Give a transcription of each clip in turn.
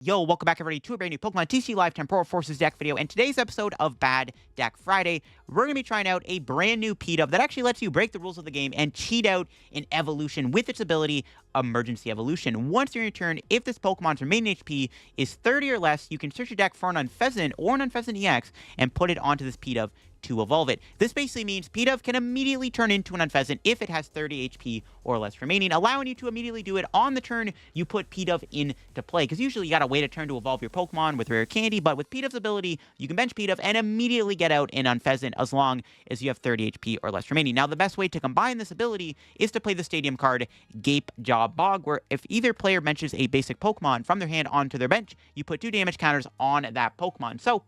Yo, welcome back everybody to a brand new Pokemon TCG Live Temporal Forces deck video. And today's episode of Bad Deck Friday, we're going to be trying out a brand new Pidove that actually lets you break the rules of the game and cheat out an evolution with its ability, Emergency Evolution. Once during your turn, if this Pokemon's remaining HP is 30 or less, you can search your deck for an Unfezant or an Unfezant EX and put it onto this Pidove to evolve it. This basically means Pidove can immediately turn into an Unfezant if it has 30 HP or less remaining, allowing you to immediately do it on the turn you put Pidove into play. Because usually you gotta wait a turn to evolve your Pokemon with rare candy, but with Pidove's ability, you can bench Pidove and immediately get out an Unfezant as long as you have 30 HP or less remaining. Now, the best way to combine this ability is to play the Stadium card Gapejaw Bog, where if either player benches a basic Pokemon from their hand onto their bench, you put 2 damage counters on that Pokemon. So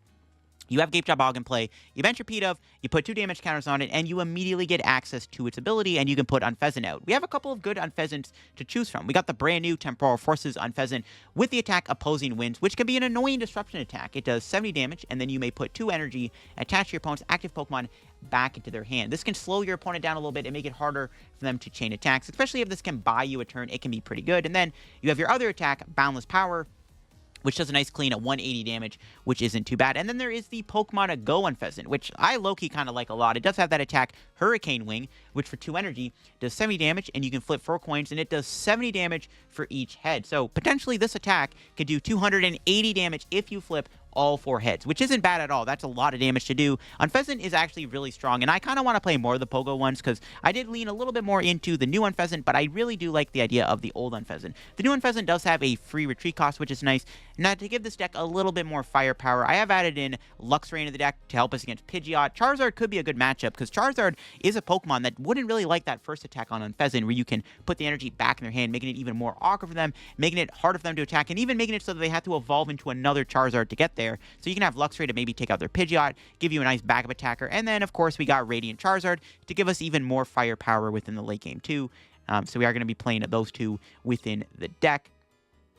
you have Gapejaw Bog in play, you bench your Pidove, you put 2 damage counters on it, and you immediately get access to its ability, and you can put Unfezant out. We have a couple of good Unfezants to choose from. We got the brand new Temporal Forces Unfezant with the attack Opposing Winds, which can be an annoying disruption attack. It does 70 damage, and then you may put 2 energy, attach your opponent's active Pokemon back into their hand. This can slow your opponent down a little bit and make it harder for them to chain attacks, especially if this can buy you a turn. It can be pretty good. And then you have your other attack, Boundless Power, which does a nice clean at 180 damage, which isn't too bad. And then there is the Pokemon Go Unfezant, which I low-key kind of like a lot. It does have that attack, Hurricane Wing, which for 2 energy does 70 damage, and you can flip 4 coins, and it does 70 damage for each head. So potentially this attack could do 280 damage if you flip all 4 heads, which isn't bad at all. That's a lot of damage to do. Unfezant is actually really strong, and I kind of want to play more of the Pogo ones because I did lean a little bit more into the new Unfezant, but I really do like the idea of the old Unfezant. The new Unfezant does have a free retreat cost, which is nice. Now, to give this deck a little bit more firepower, I have added in Luxray into the deck to help us against Pidgeot. Charizard could be a good matchup because Charizard is a Pokemon that wouldn't really like that first attack on Unfezant, where you can put the energy back in their hand, making it even more awkward for them, making it harder for them to attack, and even making it so that they have to evolve into another Charizard to get there. So you can have Luxray to maybe take out their Pidgeot, give you a nice backup attacker, and then, of course, we got Radiant Charizard to give us even more firepower within the late game, too. So we are going to be playing those two within the deck.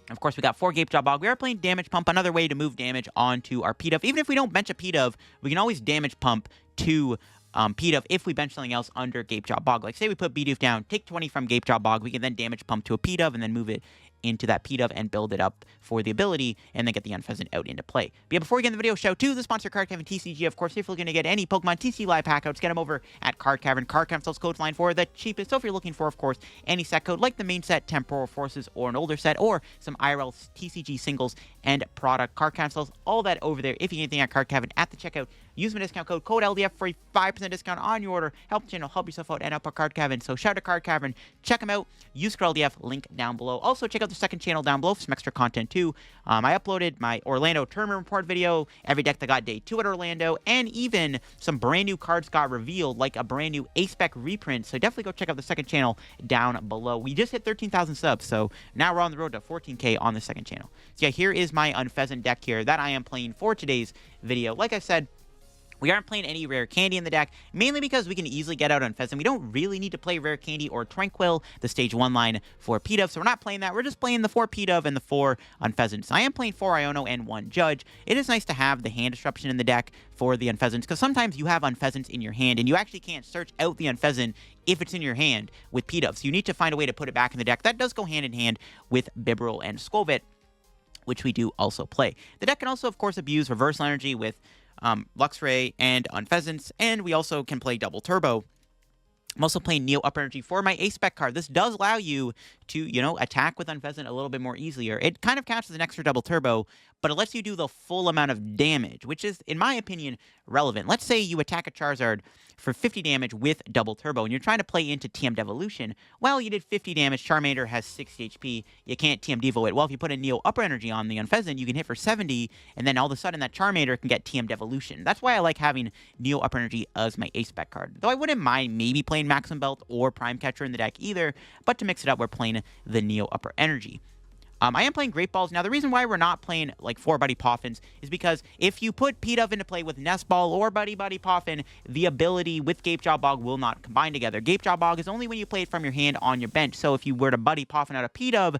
Of course, we got 4 Gapejaw Bog. We are playing Damage Pump, another way to move damage onto our Pidove. Even if we don't bench a Pidove, we can always Damage Pump to Pidove if we bench something else under Gapejaw Bog. Like, say we put Bidoof down, take 20 from Gapejaw Bog, we can then Damage Pump to a Pidove and then move it into that Pidove and build it up for the ability, and then get the Unfezant out into play. But yeah, before we get in the video, shout out to the sponsor, Card Cavern TCG. Of course, if you're looking to get any Pokemon TCG Live packouts, get them over at Card Cavern. Card Cavern sells codes line for the cheapest. So if you're looking for, of course, any set code like the main set, Temporal Forces, or an older set, or some IRL TCG singles and product, Card Cavern sells all that over there. If you get anything at Card Cavern at the checkout, use my discount code LDF for a 5% discount on your order. Help the channel, help yourself out, and help our Card Cavern. So shout out to Card Cavern. Check them out. Use code LDF, link down below. Also, check out the second channel down below for some extra content too. I uploaded my Orlando Tournament Report video, every deck that got Day 2 at Orlando, and even some brand new cards got revealed, like a brand new A-Spec reprint. So definitely go check out the second channel down below. We just hit 13,000 subs, so now we're on the road to 14K on the second channel. So yeah, here is my Unfezant deck here that I am playing for today's video. Like I said, we aren't playing any rare candy in the deck, mainly because we can easily get out Unfezant. We don't really need to play rare candy or Tranquil, the stage 1 line for Pidove, so we're not playing that. We're just playing the 4 Pidove and the 4 Unfezants. I am playing 4 Iono and 1 Judge. It is nice to have the hand disruption in the deck for the Unfezants, because sometimes you have Unfezants in your hand, and you actually can't search out the Unfezant if it's in your hand with Pidove. So you need to find a way to put it back in the deck. That does go hand in hand with Bibarel and Skwovet, which we do also play. The deck can also, of course, abuse Reversal Energy with Luxray and Unfezants, and we also can play Double Turbo. I'm also playing Neo Upper Energy for my A-Spec card. This does allow you to, attack with Unfezant a little bit more easier. It kind of counts as an extra Double Turbo, but it lets you do the full amount of damage, which is, in my opinion, relevant. Let's say you attack a Charizard for 50 damage with Double Turbo, and you're trying to play into TM Devolution. Well, you did 50 damage, Charmander has 60 HP, you can't TM Devo it. Well, if you put a Neo Upper Energy on the Unfezant, you can hit for 70, and then all of a sudden that Charmander can get TM Devolution. That's why I like having Neo Upper Energy as my A-Spec card. Though I wouldn't mind maybe playing Maxim Belt or Prime Catcher in the deck either, but to mix it up, we're playing the Neo Upper Energy. I am playing Great Balls. Now, the reason why we're not playing, like, 4 Buddy Poffins is because if you put Pidove into play with Nest Ball or Buddy-Buddy Poffin, the ability with Gapejaw Bog will not combine together. Gapejaw Bog is only when you play it from your hand on your bench. So if you were to Buddy Poffin out a Pidove,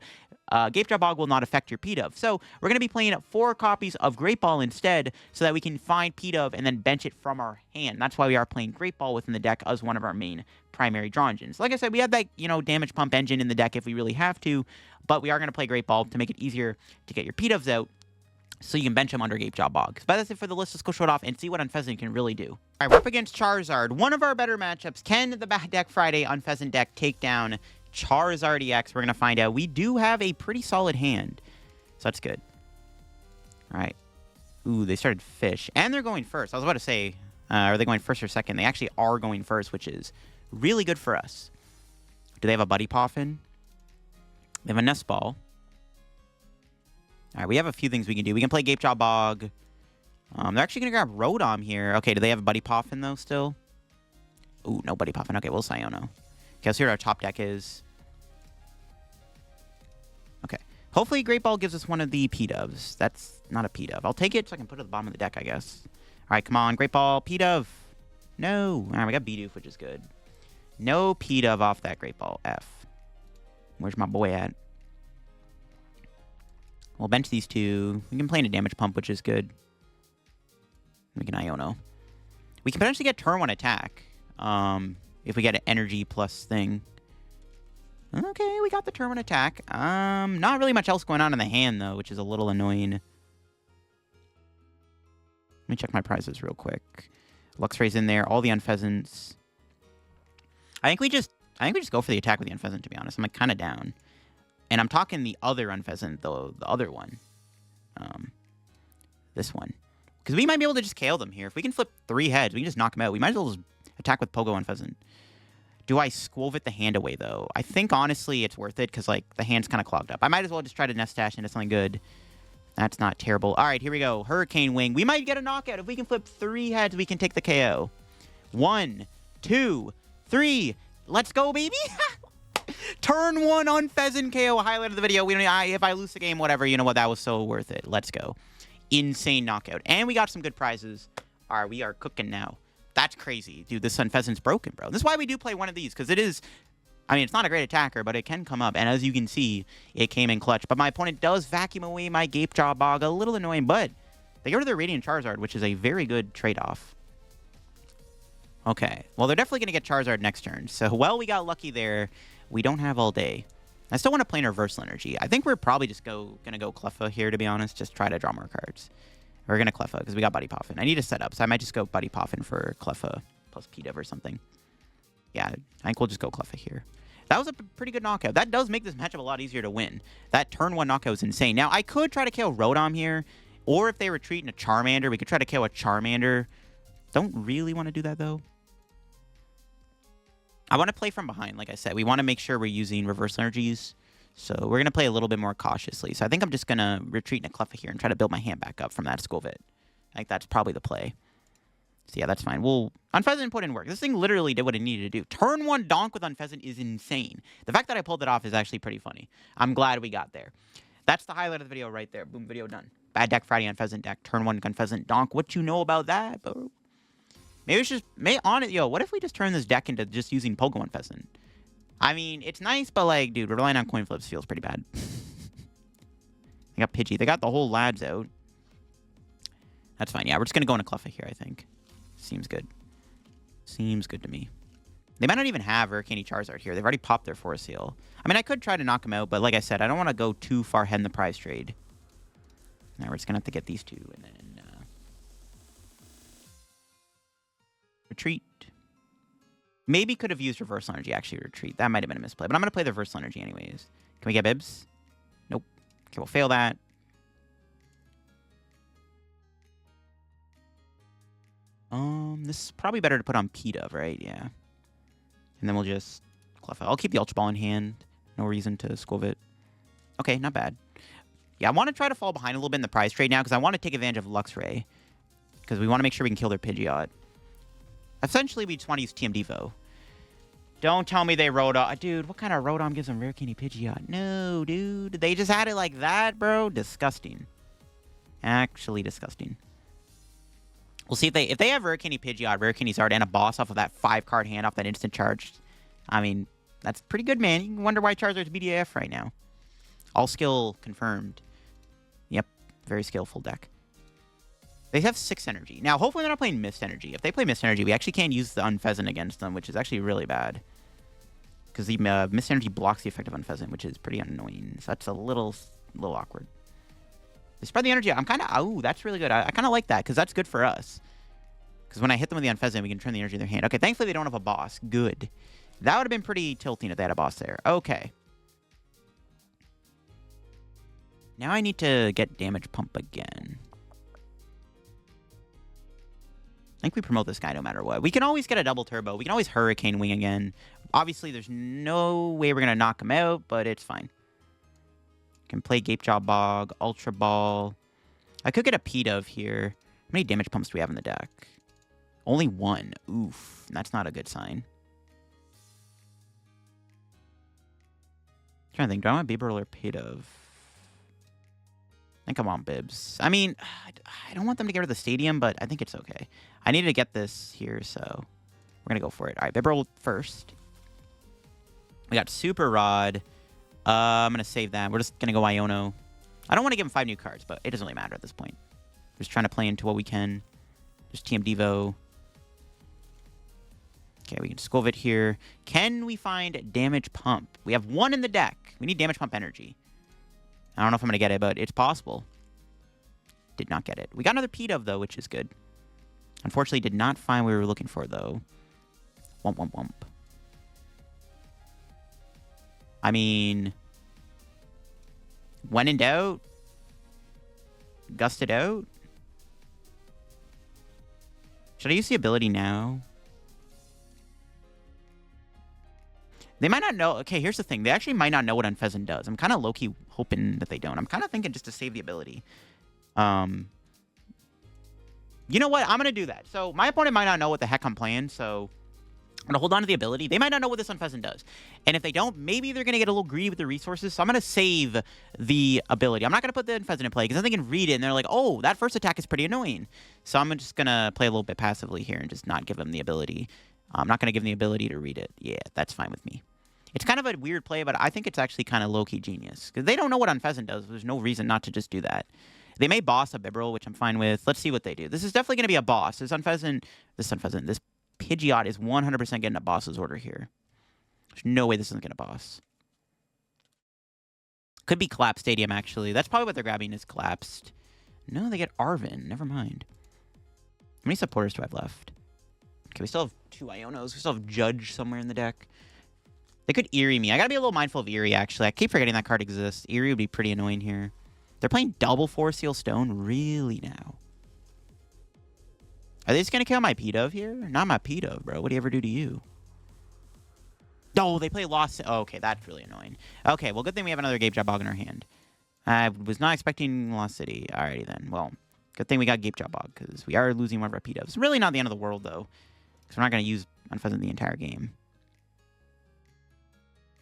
Gapejaw Bog will not affect your Pidove. So we're going to be playing 4 copies of Great Ball instead so that we can find Pidove and then bench it from our hand. That's why we are playing Great Ball within the deck as one of our main primary draw engines. Like I said, we have that, damage pump engine in the deck if we really have to, but we are going to play Great Ball to make it easier to get your Pidoves out so you can bench them under Gapejaw Bog. But that's it for the list. Let's go show it off and see what Unfezant can really do. All right, we're up against Charizard. One of our better matchups. Can the Bad Deck Friday Unfezant deck take down Charizard EX? We're going to find out. We do have a pretty solid hand, so that's good. All right. Ooh, they started Fish, and they're going first. I was about to say, are they going first or second? They actually are going first, which is really good for us. Do they have a Buddy Poffin? They have a Nest Ball. All right, we have a few things we can do. We can play Gapejaw Bog. They're actually going to grab Rotom here. Okay, do they have a Buddy Poffin, though, still? Ooh, no Buddy Poffin. Okay, we'll Iono. Okay, let's see what our top deck is. Okay. Hopefully, Great Ball gives us one of the Pidoves. That's not a Pidove. I'll take it so I can put it at the bottom of the deck, I guess. All right, come on. Great Ball. Pidove. No. All right, we got Bidoof, which is good. No Pidove off that Great Ball F. Where's my boy at? We'll bench these 2. We can play in a damage pump, which is good. We can Iono. We can potentially get turn 1 attack. If we get an energy plus thing. Okay, we got the turn 1 attack. Not really much else going on in the hand, though, which is a little annoying. Let me check my prizes real quick. Luxray's in there. All the Unfezants. I think we just go for the attack with the Unfezant, to be honest. I'm like kind of down. And I'm talking the other Unfezant, though, the other one. This one. Because we might be able to just KO them here. If we can flip 3 heads, we can just knock them out. We might as well just attack with Pogo Unfezant. Do I Skwovet the hand away, though? I think, honestly, it's worth it, because, like, the hand's kind of clogged up. I might as well just try to Nest Stash into something good. That's not terrible. All right, here we go. Hurricane Wing. We might get a knockout. If we can flip 3 heads, we can take the KO. 1, 2, 3. Let's go, baby! Turn 1 Unfezant KO, highlight of the video. If I lose the game, whatever, you know what? That was so worth it. Let's go. Insane knockout. And we got some good prizes. All right, we are cooking now. That's crazy. Dude, this Unfezant's broken, bro. This is why we do play one of these, because it is... I mean, it's not a great attacker, but it can come up. And as you can see, it came in clutch. But my opponent does vacuum away my Gapejaw Bog. A little annoying, but they go to their Radiant Charizard, which is a very good trade-off. Okay. Well, they're definitely going to get Charizard next turn. So, well, we got lucky there. We don't have all day. I still want to play in Reversal Energy. I think we're probably just going to go Cleffa here, to be honest. Just try to draw more cards. We're going to Cleffa because we got Buddy Poffin. I need to set up, so I might just go Buddy Poffin for Cleffa plus Pidove or something. Yeah, I think we'll just go Cleffa here. That was a pretty good knockout. That does make this matchup a lot easier to win. That turn 1 knockout is insane. Now, I could try to KO Rotom here, or if they retreat in a Charmander, we could try to KO a Charmander. Don't really want to do that, though. I want to play from behind, like I said. We want to make sure we're using Reversal Energies. So we're going to play a little bit more cautiously. So I think I'm just going to retreat in a Cleffa here and try to build my hand back up from that Skwovet. I think that's probably the play. So yeah, that's fine. Well, Unfezant put in work. This thing literally did what it needed to do. Turn 1 donk with Unfezant is insane. The fact that I pulled it off is actually pretty funny. I'm glad we got there. That's the highlight of the video right there. Boom, video done. Bad Deck Friday Unfezant deck. Turn 1 Unfezant donk. What you know about that, bro? Maybe it's just... Yo, what if we just turn this deck into just using Pokemon Unfezant? I mean, it's nice, but, like, dude, relying on coin flips feels pretty bad. They got Pidgey. They got the whole lads out. That's fine. Yeah, we're just going to go in a Cleffa here, I think. Seems good. Seems good to me. They might not even have Hurricane Charizard here. They've already popped their Force Seal. I mean, I could try to knock them out, but like I said, I don't want to go too far ahead in the prize trade. Now we're just going to have to get these 2 and then... retreat. Maybe could have used Reversal Energy, actually, retreat. That might have been a misplay, but I'm going to play the Reversal Energy anyways. Can we get Bibs? Nope. Okay, we'll fail that. This is probably better to put on Pidove, right? Yeah. And then we'll just Cleffa. I'll keep the Ultra Ball in hand. No reason to Skwovet. Okay, not bad. Yeah, I want to try to fall behind a little bit in the prize trade now because I want to take advantage of Luxray. Because we want to make sure we can kill their Pidgeot. Essentially, we just want to use TM Devo. Don't tell me they Rotom. Dude, what kind of Rotom gives them Rare Candy Pidgeot? No, dude. They just had it like that, bro. Disgusting. Actually disgusting. We'll see if they have Rare Candy Pidgeot, Rare Candy Zard, and a boss off of that 5-card hand off that instant charge. I mean, that's pretty good, man. You can wonder why Charizard's BDAF right now. All skill confirmed. Yep, very skillful deck. They have 6 energy. Now, hopefully they're not playing Mist Energy. If they play Mist Energy, we actually can't use the Unfezant against them, which is actually really bad. Because the Mist Energy blocks the effect of Unfezant, which is pretty annoying. So that's a little awkward. They spread the energy. I'm kind of... Oh, that's really good. I kind of like that, because that's good for us. Because when I hit them with the Unfezant, we can turn the energy in their hand. Okay, thankfully they don't have a boss. Good. That would have been pretty tilting if they had a boss there. Okay. Now I need to get Damage Pump again. I think we promote this guy no matter what. We can always get a double turbo. We can always Hurricane Wing again. Obviously, there's no way we're going to knock him out, but it's fine. Can play Gapejaw Bog, Ultra Ball. I could get a Pidove here. How many damage pumps do we have in the deck? Only 1. Oof. That's not a good sign. I'm trying to think. Do I want Bibarel or Pidove? I think I want Bibs. I mean, I don't want them to get rid of the stadium, but I think it's okay. I need to get this here, so we're going to go for it. All right, Bibarel first. We got Super Rod. I'm going to save that. We're just going to go Iono. I don't want to give him 5 new cards, but it doesn't really matter at this point. Just trying to play into what we can. Just TM Devo. Okay, we can Skwovet here. Can we find Damage Pump? We have 1 in the deck. We need Damage Pump Energy. I don't know if I'm going to get it, but it's possible. Did not get it. We got another Pidove, though, which is good. Unfortunately, did not find what we were looking for, though. Wump, wump, wump. I mean, when in doubt, gust it out. Should I use the ability now? They might not know. Okay, here's the thing. They actually might not know what Unfezant does. I'm kind of low-key hoping that they don't. I'm kind of thinking just to save the ability. You know what? I'm going to do that. So my opponent might not know what the heck I'm playing, so I'm going to hold on to the ability. They might not know what this Unfezant does. And if they don't, maybe they're going to get a little greedy with the resources. So I'm going to save the ability. I'm not going to put the Unfezant in play because then they can read it and they're like, oh, that first attack is pretty annoying. So I'm just going to play a little bit passively here and just not give them the ability. I'm not going to give them the ability to read it. Yeah, that's fine with me. It's kind of a weird play, but I think it's actually kind of low-key genius. Because they don't know what Unfezant does. There's no reason not to just do that. They may boss a Bibarel, which I'm fine with. Let's see what they do. This is definitely going to be a boss. This Pidgeot is 100% getting a boss's order here. There's no way this isn't going to boss. Could be Collapsed Stadium, actually. That's probably what they're grabbing is Collapsed. No, they get Arven. Never mind. How many supporters do I have left? Okay, we still have 2 Ionos. We still have Judge somewhere in the deck. They could Eerie me. I gotta be a little mindful of Eerie, actually. I keep forgetting that card exists. Eerie would be pretty annoying here. They're playing double Force Seal Stone? Really now? Are they just gonna kill my Pidove here? Not my Pidove, bro. What do you ever do to you? Oh, they play Lost... Oh, okay, that's really annoying. Okay, well, good thing we have another Gapejaw Bog in our hand. I was not expecting Lost City. Alrighty, then. Well, good thing we got Gapejaw Bog, because we are losing one of our Pidoves. Really not the end of the world, though. Because we're not going to use Unfezant the entire game.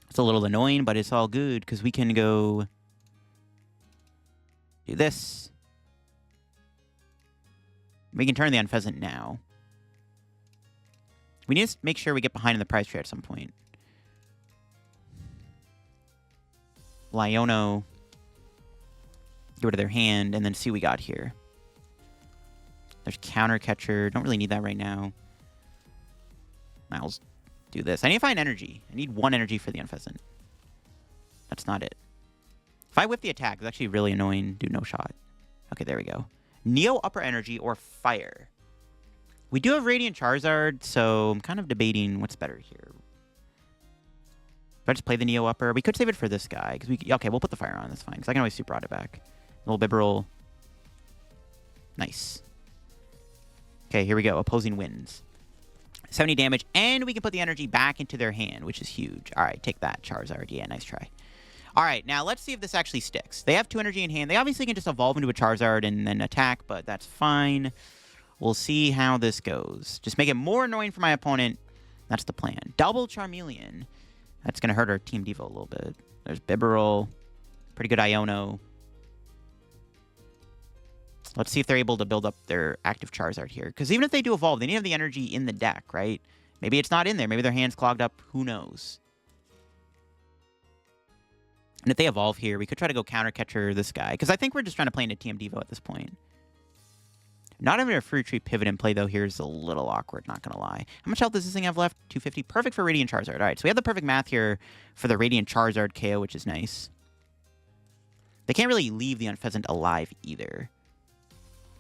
It's a little annoying, but it's all good, because we can go... do this. We can turn the Unfezant now. We need to make sure we get behind in the prize tree at some point. Iono. Get rid of their hand, and then see what we got here. There's Counter Catcher. Don't really need that right now. I'll do this. I need to find energy. I need 1 energy for the Unfezant. That's not it. If I whip the attack, it's actually really annoying. Do no shot. Okay, there we go. Neo Upper Energy or Fire. We do have Radiant Charizard, so I'm kind of debating what's better here. If I just play the Neo Upper, we could save it for this guy. Okay, we'll put the Fire on. That's fine, because I can always Super Rod it back. Little Bibarel. Nice. Okay, here we go. Opposing wins. 70 damage, and we can put the energy back into their hand, which is huge. All right, take that, Charizard. Yeah, nice try. All right, now let's see if this actually sticks. They have 2 energy in hand. They obviously can just evolve into a Charizard and then attack, but that's fine. We'll see how this goes. Just make it more annoying for my opponent. That's the plan. Double Charmeleon. That's going to hurt our Team Devo a little bit. There's Bibarel. Pretty good Iono. Let's see if they're able to build up their active Charizard here. Because even if they do evolve, they need to have the energy in the deck, right? Maybe it's not in there. Maybe their hand's clogged up. Who knows? And if they evolve here, we could try to go counter catcher this guy. Because I think we're just trying to play into TM Devo at this point. Not having a free retreat pivot in play, though, here is a little awkward, not going to lie. How much health does this thing have left? 250. Perfect for Radiant Charizard. All right, so we have the perfect math here for the Radiant Charizard KO, which is nice. They can't really leave the Unfezant alive either.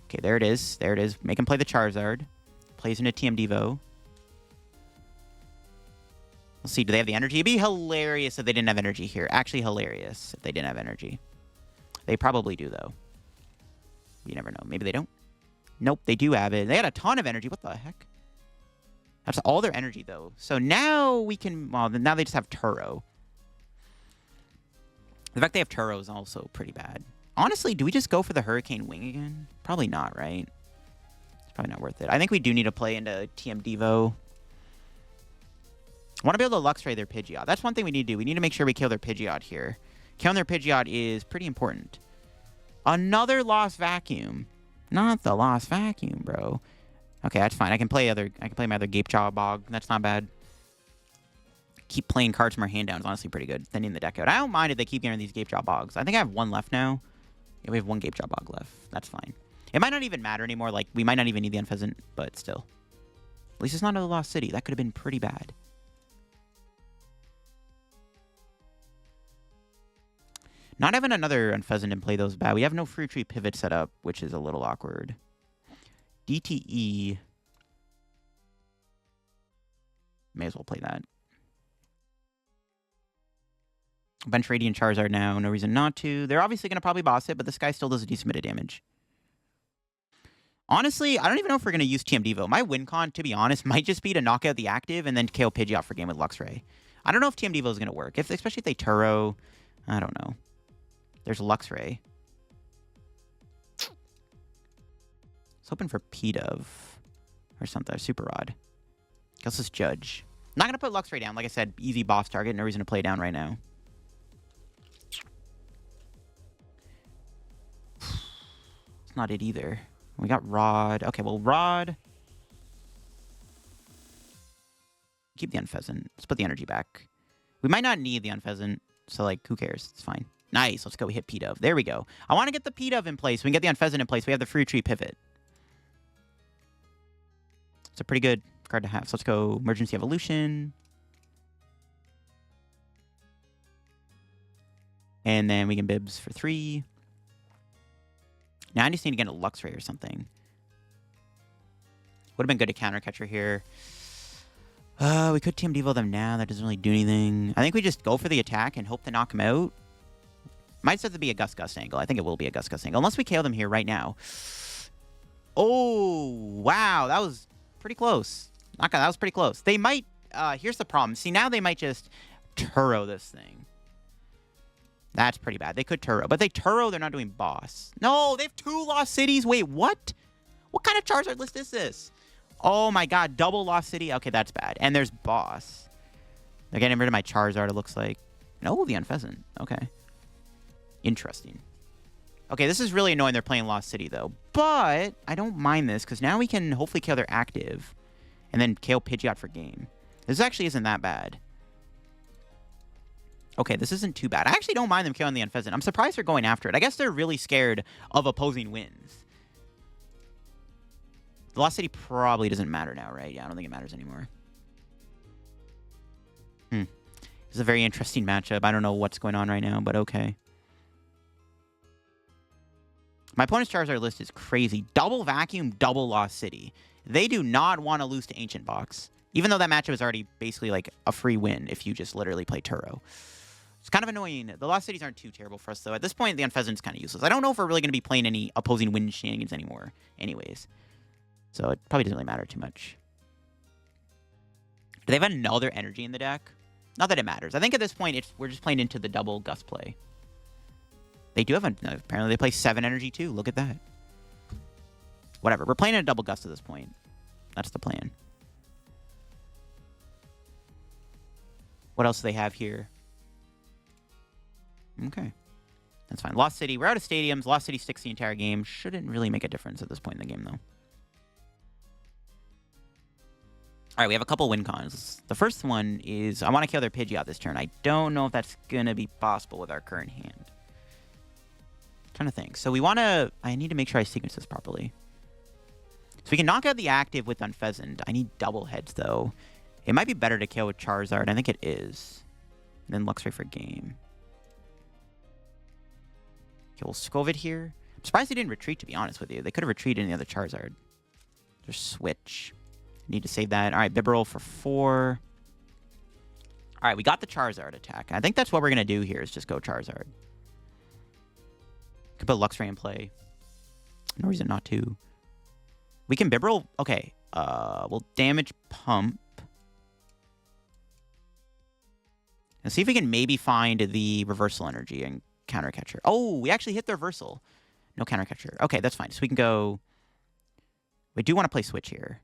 Okay, there it is. There it is. Make him play the Charizard. Plays into TM Devo. Let's see, do they have the energy? It'd be hilarious if they didn't have energy here. Actually hilarious if they didn't have energy. They probably do, though. You never know. Maybe they don't. Nope, they do have it. They had a ton of energy. What the heck? That's all their energy, though. So now we can... Well, now they just have Turo. The fact they have Turo is also pretty bad. Honestly, do we just go for the Hurricane Wing again? Probably not, right? It's probably not worth it. I think we do need to play into TM Devo. I want to be able to Luxray their Pidgeot. That's one thing we need to do. We need to make sure we kill their Pidgeot here. Killing their Pidgeot is pretty important. Another Lost Vacuum. Not the Lost Vacuum, bro. Okay, that's fine. I can play my other Gapejaw Bog. That's not bad. Keep playing cards from our hand down is honestly pretty good. Thinning the deck out. I don't mind if they keep getting these Gapejaw Bogs. I think I have one left now. Yeah, we have one Gapejaw Bog left. That's fine. It might not even matter anymore. Like, we might not even need the Unfezant, but still. At least it's not another Lost City. That could have been pretty bad. Not having another Unfezant in play, though, is bad. We have no free retreat pivot set up, which is a little awkward. DTE. May as well play that. Bench Radiant Charizard now. No reason not to. They're obviously going to probably boss it, but this guy still does a decent bit of damage. Honestly, I don't even know if we're going to use TM Devo. My win con, to be honest, might just be to knock out the active and then KO Pidgeot for game with Luxray. I don't know if TM Devo is going to work. Especially if they Turo. I don't know. There's Luxray. I was hoping for Pidove or something. Super Rod. Guess it's Judge. Not going to put Luxray down. Like I said, easy boss target. No reason to play down right now. It's not it either. We got Rod. Okay, well, Rod. Keep the Unfezant. Let's put the energy back. We might not need the Unfezant, so, like, who cares? It's fine. Nice. Let's go hit Pidove. There we go. I want to get the Pidove in place. We can get the Unfezant in place. We have the free retreat pivot. It's a pretty good card to have. So let's go Emergency Evolution. And then we can Bibs for 3. Now I just need to get a Luxray or something. Would have been good to counter catcher here. We could TM Devo them now. That doesn't really do anything. I think we just go for the attack and hope to knock him out. Might have to be a Gus angle. I think it will be a Gus angle. Unless we KO them here right now. Oh, wow. That was pretty close. That was pretty close. They might... here's the problem. See, now they might just Turo this thing. That's pretty bad. They could Turo. But they Turo, they're not doing boss. No, they have 2 Lost Cities. Wait, what? What kind of Charizard list is this? Oh my god, double Lost City? Okay, that's bad. And there's boss. They're getting rid of my Charizard, it looks like. No, the Unfezant. Okay. Interesting. Okay, this is really annoying they're playing Lost City, though. But I don't mind this, because now we can hopefully kill their active. And then KO Pidgeot for game. This actually isn't that bad. Okay, this isn't too bad. I actually don't mind them killing the Unfezant. I'm surprised they're going after it. I guess they're really scared of opposing wins. The Lost City probably doesn't matter now, right? Yeah, I don't think it matters anymore. This is a very interesting matchup. I don't know what's going on right now, but okay. My opponent's Charizard list is crazy. Double Vacuum, double Lost City. They do not want to lose to Ancient Box. Even though that matchup is already basically like a free win if you just literally play Turo. It's kind of annoying. The Lost Cities aren't too terrible for us, though. At this point, the Unfezant's kind of useless. I don't know if we're really going to be playing any opposing win shenanigans anymore anyways. So it probably doesn't really matter too much. Do they have another energy in the deck? Not that it matters. I think at this point, we're just playing into the double Gus play. They do have apparently they play 7 energy too. Look at that. Whatever. We're playing a double Gus at this point. That's the plan. What else do they have here? Okay. That's fine. Lost City. We're out of stadiums. Lost City sticks the entire game. Shouldn't really make a difference at this point in the game, though. All right, we have a couple win cons. The first one is I want to kill their Pidgeot this turn. I don't know if that's going to be possible with our current hand. Trying to think. So we want to... I need to make sure I sequence this properly. So we can knock out the active with Unfezant. I need double heads, though. It might be better to kill with Charizard. I think it is. And then Luxray for game. Okay, we'll Skwovet here. I'm surprised he didn't retreat, to be honest with you. They could have retreated in the other Charizard. Just switch. Need to save that. All right, Bibarel for 4. All right, we got the Charizard attack. I think that's what we're going to do here is just go Charizard. Could put Luxray in play. No reason not to. We can Bibarel. Okay. We'll Damage Pump. And see if we can maybe find the Reversal Energy and Counter Catcher. Oh, we actually hit the Reversal. No Counter Catcher. Okay, that's fine. So we can go... We do want to play Switch here.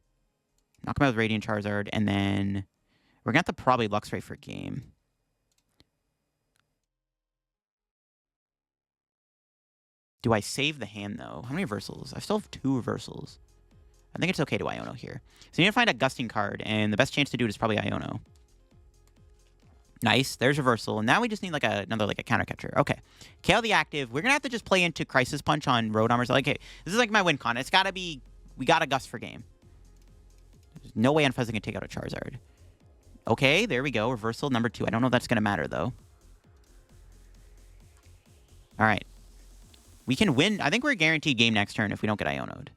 Knock him out with Radiant Charizard, and then we're going to have to probably Luxray for game. Do I save the hand, though? How many reversals? I still have 2 reversals. I think it's okay to Iono here. So you need to find a gusting card, and the best chance to do it is probably Iono. Nice. There's reversal. And now we just need like another counter catcher. Okay. KO the active. We're going to have to just play into Crisis Punch on Roadhommers. Like, hey, this is like my win con. It's got to be... We got to Gust for game. There's no way Unfezant can take out a Charizard. Okay, there we go. Reversal number 2. I don't know if that's going to matter, though. All right. We can win. I think we're guaranteed game next turn if we don't get Iono'd.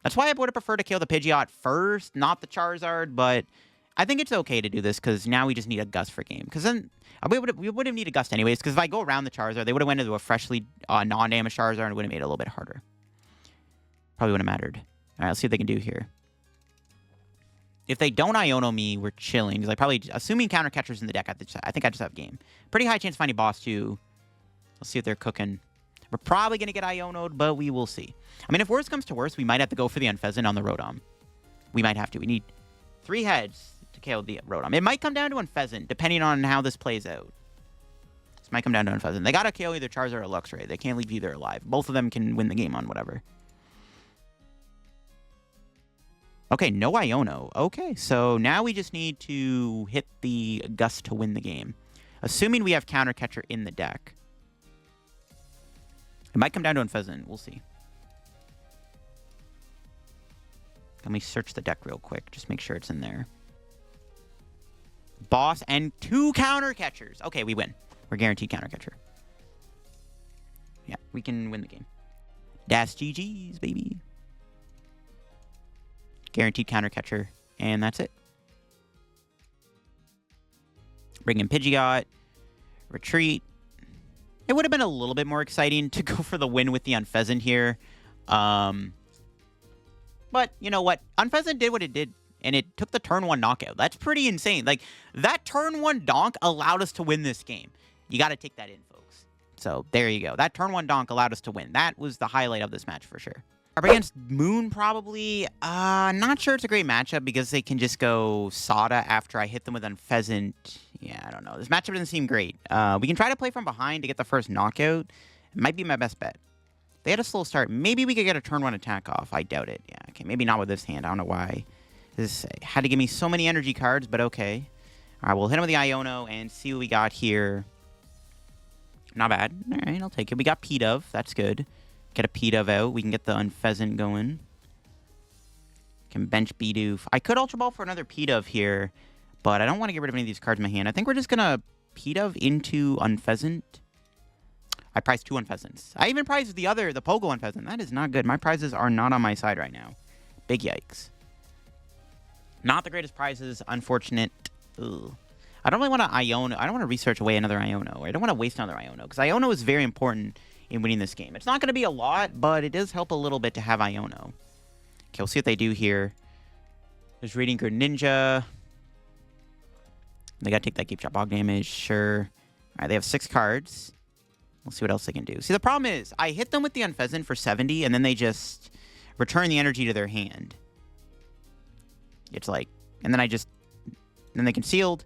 That's why I would have preferred to kill the Pidgeot first, not the Charizard, but I think it's okay to do this because now we just need a Gust for game. Because then we would have needed a Gust anyways, because if I go around the Charizard, they would have went into a freshly non-damaged Charizard and it would have made it a little bit harder. Probably wouldn't have mattered. All right, let's see what they can do here. If they don't Iono me, we're chilling. Because I probably, assuming counter catcher's in the deck, I think I just have game. Pretty high chance finding boss too. Let's see if they're cooking. We're probably going to get Iono'd, but we will see. I mean, if worst comes to worst, we might have to go for the Unfezant on the Rotom. We might have to. We need 3 heads to KO the Rotom. It might come down to Unfezant, depending on how this plays out. This might come down to Unfezant. They got to KO either Charizard or Luxray. They can't leave either alive. Both of them can win the game on whatever. Okay, no Iono. Okay, so now we just need to hit the Gust to win the game. Assuming we have counter catcher in the deck. It might come down to Unfezant. We'll see. Let me search the deck real quick. Just make sure it's in there. Boss and 2 counter catchers. Okay, we win. We're guaranteed counter catcher. Yeah, we can win the game. Das GG's, baby. Guaranteed counter catcher. And that's it. Bring in Pidgeot. Retreat. It would have been a little bit more exciting to go for the win with the Unfezant here. But you know what? Unfezant did what it did, and it took the turn 1 knockout. That's pretty insane. Like, that turn 1 donk allowed us to win this game. You got to take that in, folks. So, there you go. That turn 1 donk allowed us to win. That was the highlight of this match for sure. Up against Moon, probably. Not sure it's a great matchup because they can just go Sada after I hit them with Unfezant. Yeah, I don't know. This matchup doesn't seem great. We can try to play from behind to get the first knockout. It might be my best bet. They had a slow start. Maybe we could get a turn 1 attack off. I doubt it. Yeah, okay. Maybe not with this hand. I don't know why. This had to give me so many energy cards, but okay. All right, we'll hit him with the Iono and see what we got here. Not bad. All right, I'll take it. We got Pidove. That's good. Get a Pidove out. We can get the Unfezant going. Can bench Bidoof. I could Ultra Ball for another Pidove here, but I don't want to get rid of any of these cards in my hand. I think we're just going to Pidove into Unfezant. I priced 2 Unfezants. I even priced the Pogo Unfezant. That is not good. My prizes are not on my side right now. Big yikes. Not the greatest prizes. Unfortunate. Ugh. I don't really want to Iono. I don't want to research away another Iono. I don't want to waste another Iono, because Iono is very important in winning this game. It's not going to be a lot, but it does help a little bit to have Iono. Okay, we'll see what they do here. There's Radiant Greninja. They got to take that Gapejaw Bog damage. Sure. All right, they have 6 cards. We'll see what else they can do. See, the problem is, I hit them with the Unfezant for 70, and then they just return the energy to their hand. It's like, and then then they concealed,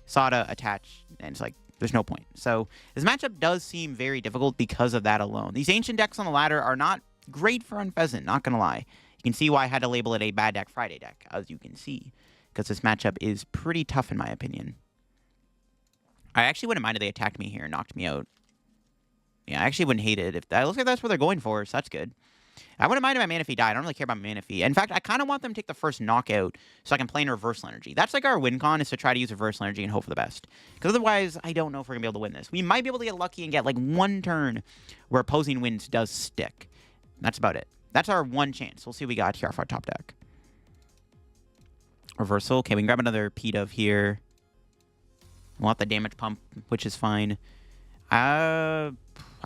Sada, attach, and it's like, there's no point. So this matchup does seem very difficult because of that alone. These ancient decks on the ladder are not great for Unfezant, not going to lie. You can see why I had to label it a bad deck Friday deck, as you can see. because this matchup is pretty tough in my opinion. I actually wouldn't mind if they attacked me here and knocked me out. Yeah, I actually wouldn't hate it. If that looks like that's what they're going for, so that's good. I wouldn't mind if my Manaphy died. I don't really care about my Manaphy. In fact, I kind of want them to take the first knockout so I can play in reversal energy. That's like our win con, is to try to use reversal energy and hope for the best. Because otherwise, I don't know if we're going to be able to win this. We might be able to get lucky and get like one turn where opposing wins does stick. That's about it. That's our one chance. We'll see what we got here off our top deck. Reversal. Okay, we can grab another Pidove here. We'll have the damage pump, which is fine. I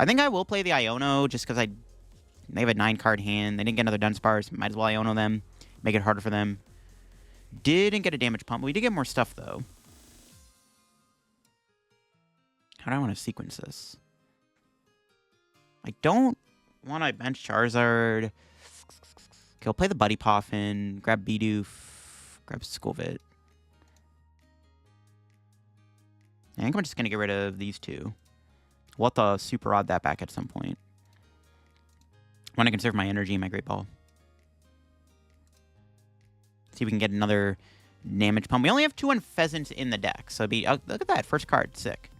think I will play the Iono just because they have a 9-card hand. They didn't get another Dunsparce. Might as well Iono them. Make it harder for them. Didn't get a damage pump. We did get more stuff, though. How do I want to sequence this? I don't want to bench Charizard. Okay, we'll play the Buddy Poffin. Grab Bidoof. Grab Skwovet. I think I'm just going to get rid of these two. We'll have to super odd that back at some point. I want to conserve my energy and my Great Ball. See if we can get another damage pump. We only have 2 Unfezants in the deck. So it'd be, oh, look at that. First card. Sick.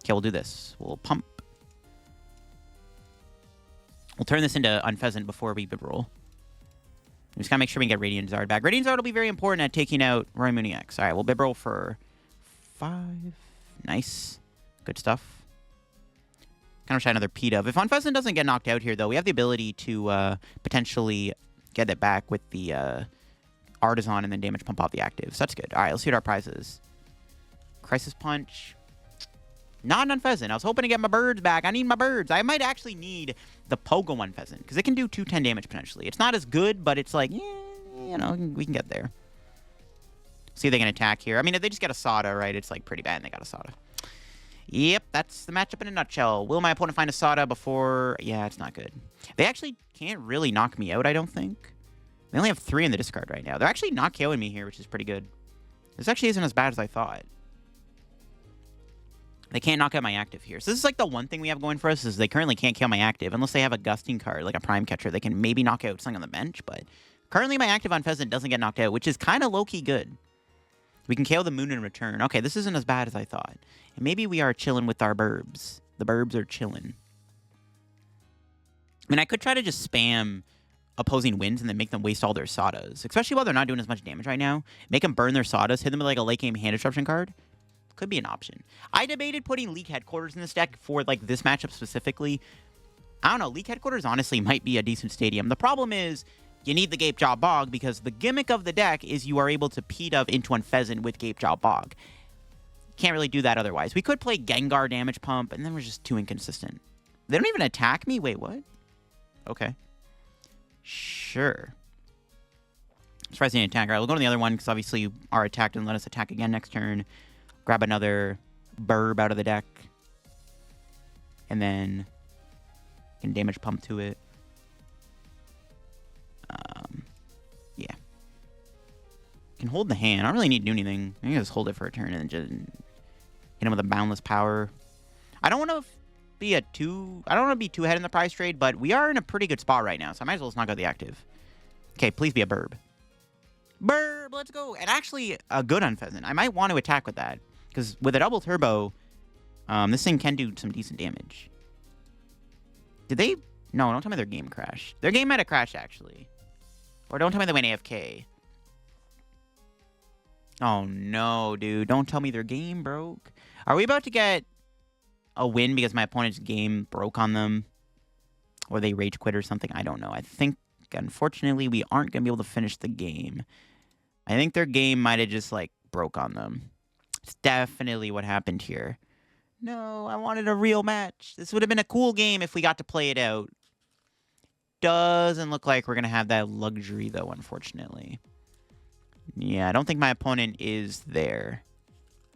Okay, we'll do this. We'll pump. We'll turn this into Unfezant before we Bibarel. We just got to make sure we can get Radiant Charizard back. Radiant Charizard will be very important at taking out Roy Mooney X. All right, we'll Bibarel for 5. Nice. Good stuff. Kind of try another Pidove. If Unfezant doesn't get knocked out here, though, we have the ability to potentially get it back with the Artisan and then damage pump off the active. So that's good. All right, let's see what our prize is. Crisis Punch. Not an Unfezant. I was hoping to get my birds back. I need my birds. I might actually need the Pogo Unfezant because it can do 210 damage potentially. It's not as good, but it's like, yeah, you know, we can get there. See if they can attack here. I mean, if they just get a Sada, right, it's like pretty bad and they got a Sada. Yep, that's the matchup in a nutshell. Will my opponent find a Sada before... Yeah, it's not good. They actually can't really knock me out, I don't think. They only have 3 in the discard right now. They're actually not KOing me here, which is pretty good. This actually isn't as bad as I thought. They can't knock out my active here. So this is like the one thing we have going for us is they currently can't kill my active unless they have a gusting card, like a prime catcher. They can maybe knock out something on the bench, but currently my active Unfezant doesn't get knocked out, which is kind of low-key good. We can KO the moon in return. Okay, this isn't as bad as I thought. And maybe we are chilling with our burbs. The burbs are chilling. I mean, I could try to just spam opposing wins and then make them waste all their Sadas, especially while they're not doing as much damage right now. Make them burn their Sadas, hit them with like a late-game hand disruption card. Could be an option. I debated putting League Headquarters in this deck for like this matchup specifically. I don't know. League Headquarters honestly might be a decent stadium. The problem is you need the Gapejaw Bog because the gimmick of the deck is you are able to Pidove into Unfezant with Gapejaw Bog. Can't really do that otherwise. We could play Gengar Damage Pump, and then we're just too inconsistent. They don't even attack me? Wait, what? Okay. Sure. Surprised they didn't attack. All right, we'll go to the other one because obviously our attack didn't let us attack again next turn. Grab another Burb out of the deck. And then can damage pump to it. Yeah. Can hold the hand. I don't really need to do anything. I can just hold it for a turn and just hit him with a boundless power. I don't want to be I don't want to be too ahead in the prize trade, but we are in a pretty good spot right now, so I might as well just knock out the active. Okay, please be a Burb. Burb, let's go. And actually, a good Unfezant. I might want to attack with that. Because with a double turbo, this thing can do some decent damage. Did they... No, don't tell me their game crashed. Their game might have crashed, actually. Or don't tell me they went AFK. Oh, no, dude. Don't tell me their game broke. Are we about to get a win because my opponent's game broke on them? Or they rage quit or something? I don't know. I think, unfortunately, we aren't going to be able to finish the game. I think their game might have just, like, broke on them. It's definitely what happened here. No, I wanted a real match. This would have been a cool game if we got to play it out. Doesn't look like we're going to have that luxury, though, unfortunately. Yeah, I don't think my opponent is there.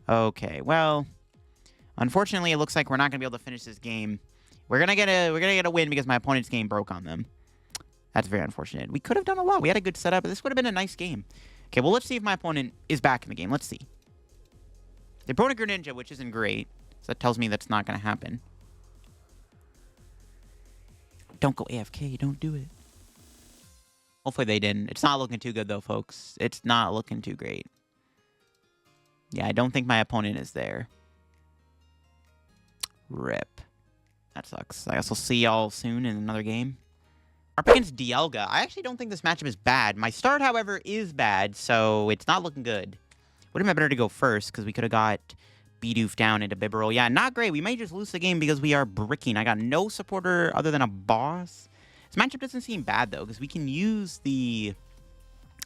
Okay, well, unfortunately, it looks like we're not going to be able to finish this game. We're gonna get a win because my opponent's game broke on them. That's very unfortunate. We could have done a lot. We had a good setup, but this would have been a nice game. Okay, well, let's see if my opponent is back in the game. Let's see. They brought a Greninja, which isn't great. So that tells me that's not going to happen. Don't go AFK. Don't do it. Hopefully they didn't. It's not looking too good, though, folks. It's not looking too great. Yeah, I don't think my opponent is there. Rip. That sucks. I guess we'll see y'all soon in another game. Up against Dialga. I actually don't think this matchup is bad. My start, however, is bad, so it's not looking good. Would have been better to go first, because we could have got Bidoof down into Bibarel. Yeah, not great. We may just lose the game because we are bricking. I got no supporter other than a boss. This matchup doesn't seem bad, though, because we can use the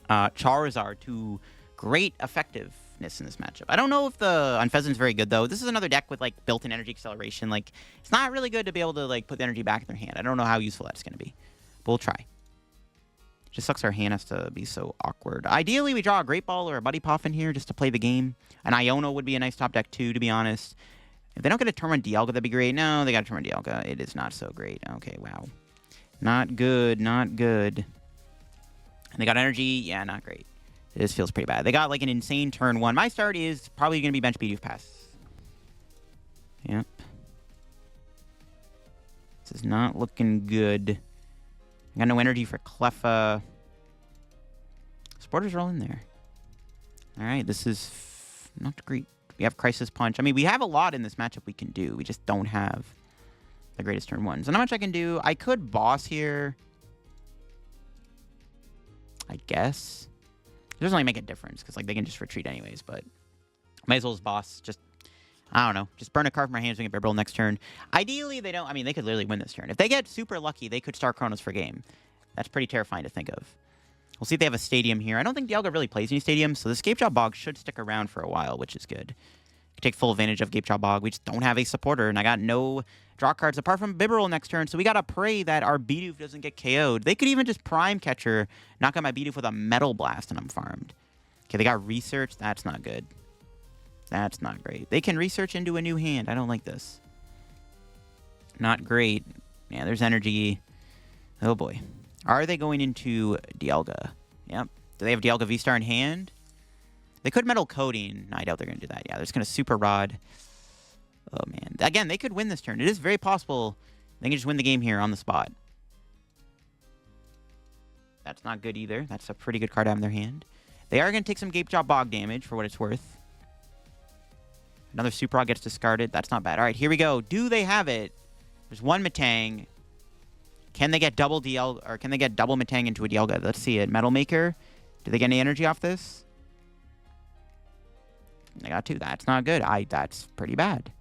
Charizard to great effectiveness in this matchup. I don't know if the Unfezant's very good, though. This is another deck with, like, built-in energy acceleration. Like, it's not really good to be able to, like, put the energy back in their hand. I don't know how useful that's going to be. But we'll try. Just sucks our hand has to be so awkward. Ideally, we draw a Great Ball or a Buddy Poffin here just to play the game. An Iono would be a nice top deck, too, to be honest. If they don't get a turn on Dialga, that'd be great. No, they got a turn on Dialga. It is not so great. Okay, wow. Not good, not good. And they got energy. Yeah, not great. This feels pretty bad. They got, like, an insane turn 1. My start is probably going to be bench Bidoof pass. Yep. This is not looking good. I got no energy for Cleffa. Supporters are all in there. Alright, this is not great. We have Crisis Punch. I mean, we have a lot in this matchup we can do. We just don't have the greatest turn 1. So not much I can do. I could boss here. I guess. It doesn't really make a difference, because like they can just retreat anyways, but might as well as boss. Just, I don't know. Just burn a card from our hands and get Bibarel next turn. Ideally, they don't... I mean, they could literally win this turn. If they get super lucky, they could start Chronos for game. That's pretty terrifying to think of. We'll see if they have a stadium here. I don't think Dialga really plays any stadiums, so this Gapejaw Bog should stick around for a while, which is good. Take full advantage of Gapejaw Bog. We just don't have a supporter, and I got no draw cards apart from Bibarel next turn, so we gotta pray that our Bidoof doesn't get KO'd. They could even just Prime Catcher, knock out my Bidoof with a Metal Blast, and I'm farmed. Okay, they got Research. That's not good. That's not great. They can Research into a new hand. I don't like this. Not great. Yeah, there's energy. Oh, boy. Are they going into Dialga? Yep. Do they have Dialga V-Star in hand? They could Metal Coating. No, I doubt they're going to do that. Yeah, they're just going to Super Rod. Oh, man. Again, they could win this turn. It is very possible they can just win the game here on the spot. That's not good either. That's a pretty good card to have in their hand. They are going to take some Gapejaw Bog damage for what it's worth. Another Super Rod gets discarded. That's not bad. All right, here we go. Do they have it? There's one Matang. Can they get double DL, or can they get double Matang into a Dialga? Let's see it. Metal Maker. Do they get any energy off this? They got 2. That's not good. That's pretty bad.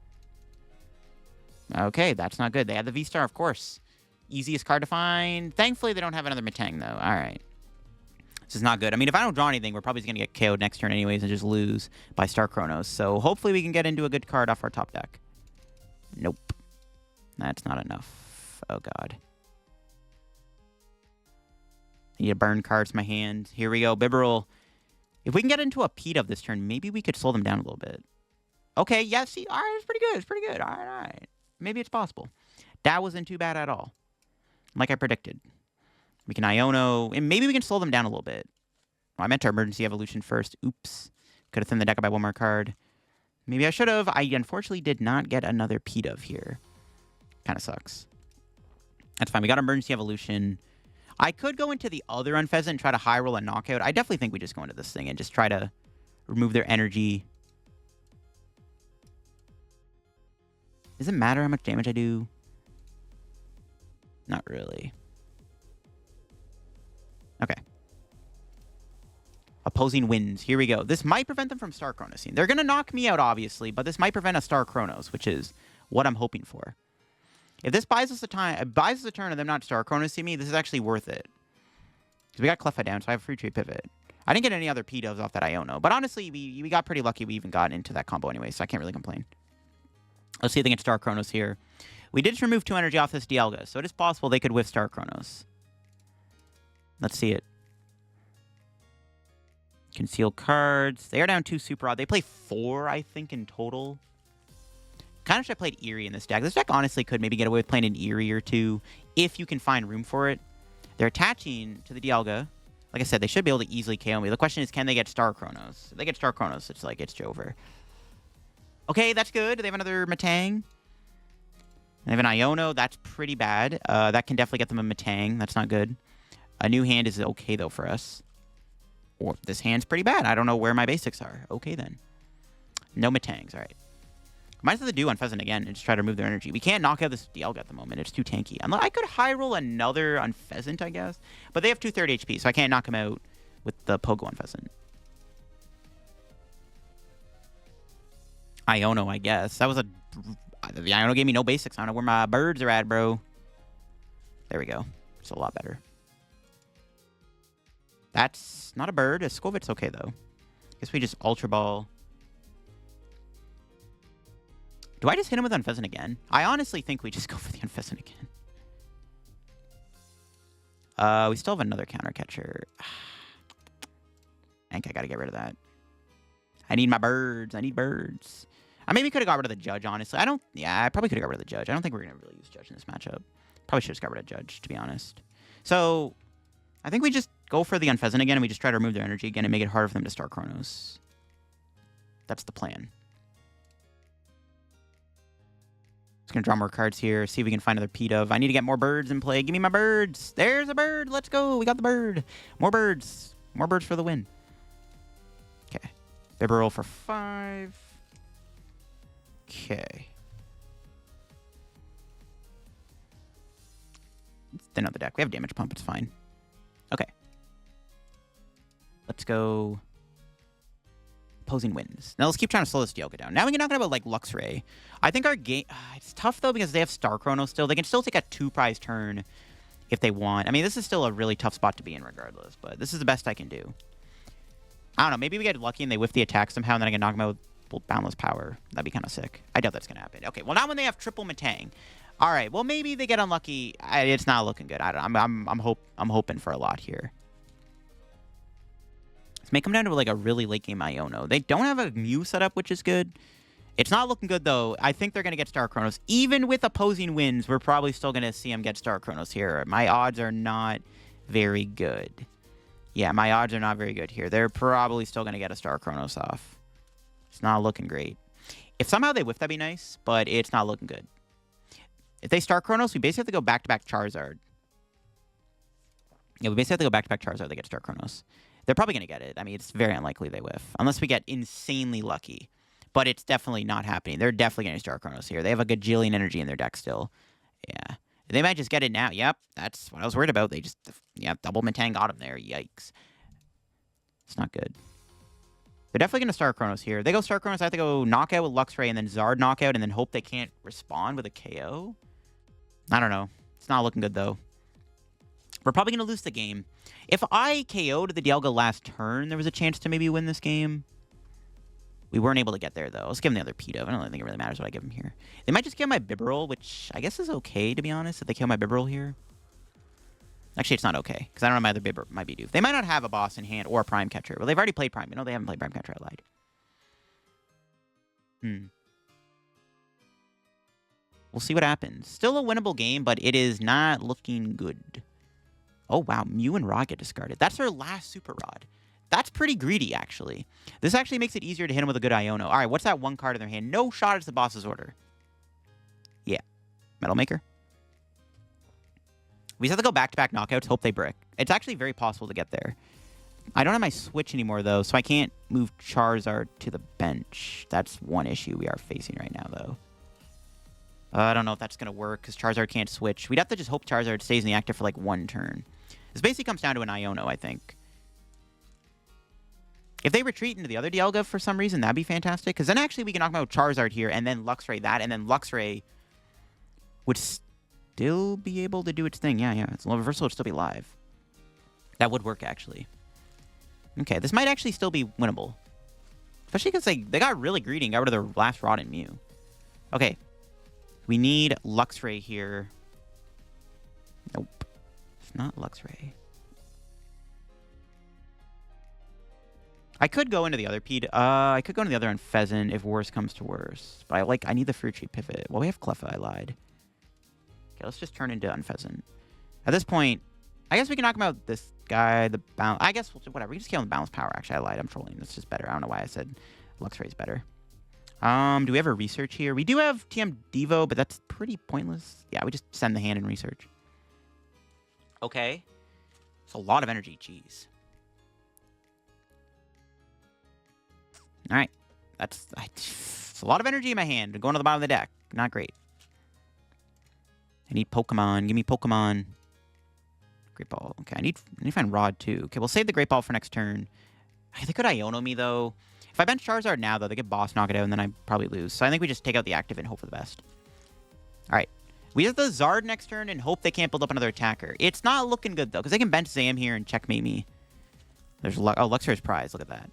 Okay, that's not good. They had the V-Star, of course. Easiest card to find. Thankfully, they don't have another Matang, though. All right. This is not good. I mean, if I don't draw anything, we're probably going to get KO'd next turn anyways and just lose by Star Chronos. So hopefully we can get into a good card off our top deck. Nope. That's not enough. Oh, God. I need to burn cards in my hand. Here we go. Bibarel. If we can get into a Pidove this turn, maybe we could slow them down a little bit. Okay, yeah, see, all right, it's pretty good. It's pretty good. All right, all right. Maybe it's possible. That wasn't too bad at all. Like I predicted. We can Iono, and maybe we can slow them down a little bit. Oh, I meant to Emergency Evolution first. Oops. Could have thinned the deck up by one more card. Maybe I should have. I unfortunately did not get another Pidove here. Kind of sucks. That's fine. We got Emergency Evolution. I could go into the other Unfezant and try to high roll a knockout. I definitely think we just go into this thing and just try to remove their energy. Does it matter how much damage I do? Not really. Okay. Opposing wins. Here we go. This might prevent them from Star Chronosing. They're going to knock me out, obviously, but this might prevent a Star Chronos, which is what I'm hoping for. If this buys us a turn of them not Star Chronosing me, this is actually worth it. Because we got Cleffa down, so I have free trade pivot. I didn't get any other Pidoves off that Iono, but honestly, we got pretty lucky we even got into that combo anyway, so I can't really complain. Let's see if they get Star Chronos here. We did just remove 2 energy off this Dialga, so it is possible they could whiff Star Chronos. Let's see it. Conceal cards. They are down 2 Super Rod. They play 4, I think, in total. Kind of should have played Eerie in this deck. This deck honestly could maybe get away with playing an Eerie or 2 if you can find room for it. They're attaching to the Dialga. Like I said, they should be able to easily KO me. The question is, can they get Star Chronos? If they get Star Chronos, it's like, it's over. Okay, that's good. Do they have another Matang? They have an Iono. That's pretty bad. That can definitely get them a Matang. That's not good. A new hand is okay, though, for us. Or this hand's pretty bad. I don't know where my basics are. Okay, then. No Matangs. All right. Might as well do Unfezant again and just try to remove their energy. We can't knock out this Dialga at the moment. It's too tanky. I could high roll another Unfezant, I guess. But they have 230 HP, so I can't knock him out with the Pogo Unfezant. Iono, I guess. That was a... The Iono gave me no basics. I don't know where my birds are at, bro. There we go. It's a lot better. That's not a bird. A Skwovet's okay, though. Guess we just Ultra Ball... Do I just hit him with Unfezant again? I honestly think we just go for the Unfezant again. We still have another counter catcher. I think I gotta get rid of that. I need my birds. I need birds. I maybe could have got rid of the Judge, honestly. Yeah, I probably could have got rid of the Judge. I don't think we're gonna really use Judge in this matchup. Probably should have just got rid of Judge, to be honest. So, I think we just go for the Unfezant again, and we just try to remove their energy again and make it harder for them to start Chronos. That's the plan. Just gonna draw more cards here, see if we can find another Pidove. I need to get more birds in play. Give me my birds. There's a bird. Let's go. We got the bird. More birds. More birds for the win. Okay. Bibarel for 5. Okay. Let's thin out the deck. We have Damage Pump. It's fine. Okay. Let's go... Opposing wins. Now let's keep trying to slow this Dialga down. Now we can talk about like Luxray. I think our game... it's tough though because they have Star Chrono still. They can still take a 2-prize turn if they want. I mean, this is still a really tough spot to be in regardless, but this is the best I can do. I don't know. Maybe we get lucky and they whiff the attack somehow and then I can knock them out with Boundless Power. That'd be kind of sick. I doubt that's going to happen. Okay, well now when they have triple Matang. All right, well maybe they get unlucky. It's not looking good. I don't. I'm hoping for a lot here. Make them down to like a really late game Iono. They don't have a Mew setup, which is good. It's not looking good, though. I think they're going to get Star Chronos. Even with opposing wins, we're probably still going to see them get Star Chronos here. My odds are not very good. Yeah, my odds are not very good here. They're probably still going to get a Star Chronos off. It's not looking great. If somehow they whiff, that'd be nice, but it's not looking good. If they Star Chronos, we basically have to go back-to-back Charizard. Yeah, we basically have to go back-to-back Charizard. They get Star Chronos. They're probably going to get it. I mean, it's very unlikely they whiff. Unless we get insanely lucky. But it's definitely not happening. They're definitely getting Star Chronos here. They have a gajillion energy in their deck still. Yeah. They might just get it now. Yep. That's what I was worried about. They just... Yep. Double Matang got him there. Yikes. It's not good. They're definitely going to Star Chronos here. They go Star Chronos. I have to go Knockout with Luxray and then Zard Knockout and then hope they can't respond with a KO. I don't know. It's not looking good, though. We're probably going to lose the game. If I KO'd the Dialga last turn, there was a chance to maybe win this game. We weren't able to get there, though. Let's give him the other Pidove. I don't really think it really matters what I give him here. They might just kill my Bibarel, which I guess is okay, to be honest, if they kill my Bibarel here. Actually, it's not okay, because I don't know my other Bidoof. They might not have a boss in hand or a Prime Catcher. Well, they've already played Prime. No, they haven't played Prime Catcher. I lied. We'll see what happens. Still a winnable game, but it is not looking good. Oh, wow. Mew and Rod get discarded. That's their last Super Rod. That's pretty greedy, actually. This actually makes it easier to hit him with a good Iono. All right, what's that one card in their hand? No shot. It's the boss's order. Yeah. Metal Maker. We just have to go back-to-back knockouts, hope they brick. It's actually very possible to get there. I don't have my Switch anymore, though, so I can't move Charizard to the bench. That's one issue we are facing right now, though. I don't know if that's going to work, because Charizard can't switch. We'd have to just hope Charizard stays in the active for, like, one turn. This basically comes down to an Iono, I think. If they retreat into the other Dialga for some reason, that'd be fantastic. Because then actually we can knock out Charizard here, and then Luxray that, and then Luxray would still be able to do its thing. Yeah. Its reversal would still be live. That would work, actually. Okay, this might actually still be winnable. Especially because they got really greedy and got rid of their last Rod and Mew. Okay. We need Luxray here. Nope. It's not Luxray. I could go into the other I could go into the other Unfezant if worse comes to worse. But I need the Fruit Tree pivot. Well, we have Cleffa. I lied. Okay, let's just turn into Unfezant. At this point, I guess we can knock him out this guy, the balance. I guess whatever. We can just kill him with Balance Power. Actually, I lied. I'm trolling. That's just better. I don't know why I said Luxray's better. Do we have a research here? We do have TM Devo, but that's pretty pointless. Yeah, we just send the hand and research. Okay. It's a lot of energy. Jeez. All right. It's a lot of energy in my hand. Going to the bottom of the deck. Not great. I need Pokemon. Give me Pokemon. Great Ball. Okay, I need to find Rod, too. Okay, we'll save the Great Ball for next turn. They could Iono me, though. If I bench Charizard now, though, they could Boss Knock it out, and then I probably lose. So I think we just take out the active and hope for the best. All right. We have the Zard next turn and hope they can't build up another attacker. It's not looking good, though, because they can bench Zam here and checkmate me. There's Luxray's Prize. Look at that.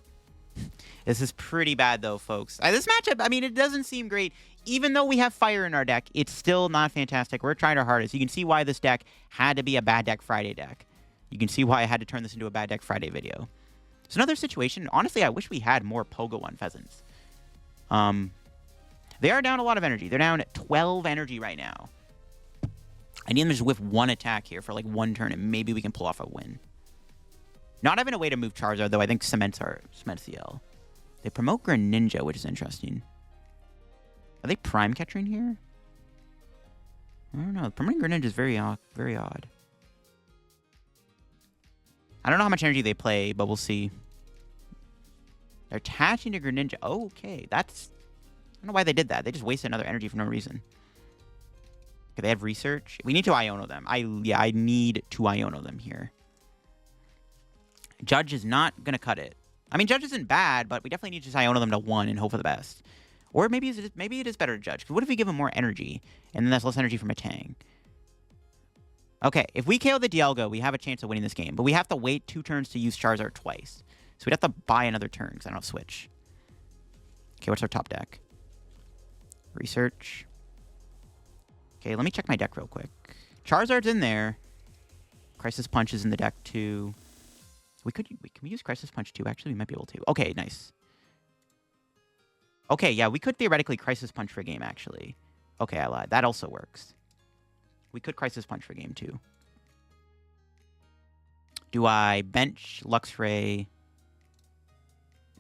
This is pretty bad, though, folks. This matchup, I mean, it doesn't seem great. Even though we have fire in our deck, it's still not fantastic. We're trying our hardest. You can see why this deck had to be a Bad Deck Friday deck. You can see why I had to turn this into a Bad Deck Friday video. It's another situation. Honestly, I wish we had more Pogo Unfezants. They are down a lot of energy. They're down 12 energy right now. I need them to just whiff one attack here for like one turn, and maybe we can pull off a win. Not having a way to move Charizard, though, I think cements the L. They promote Greninja, which is interesting. Are they Prime Catching here? I don't know. Promoting Greninja is very odd. I don't know how much energy they play, but we'll see. They're attaching to Greninja. Okay, that's... I don't know why they did that. They just wasted another energy for no reason. Okay, they have Research. We need to Iono them. I need to Iono them here. Judge is not going to cut it. I mean, Judge isn't bad, but we definitely need to just Iono them to 1 and hope for the best. Or maybe it is better to Judge. Because what if we give him more energy, and then that's less energy from a Tang? Okay, if we KO the Dialga, we have a chance of winning this game. But we have to wait 2 turns to use Charizard twice. So we'd have to buy another turn, because I don't have Switch. Okay, what's our top deck? Research. Okay, let me check my deck real quick. Charizard's in there. Crisis Punch is in the deck, too. Can we use Crisis Punch, too? Actually, we might be able to. Okay, nice. Okay, yeah, we could theoretically Crisis Punch for a game, actually. Okay, I lied. That also works. We could Crisis Punch for a game, too. Do I bench Luxray? It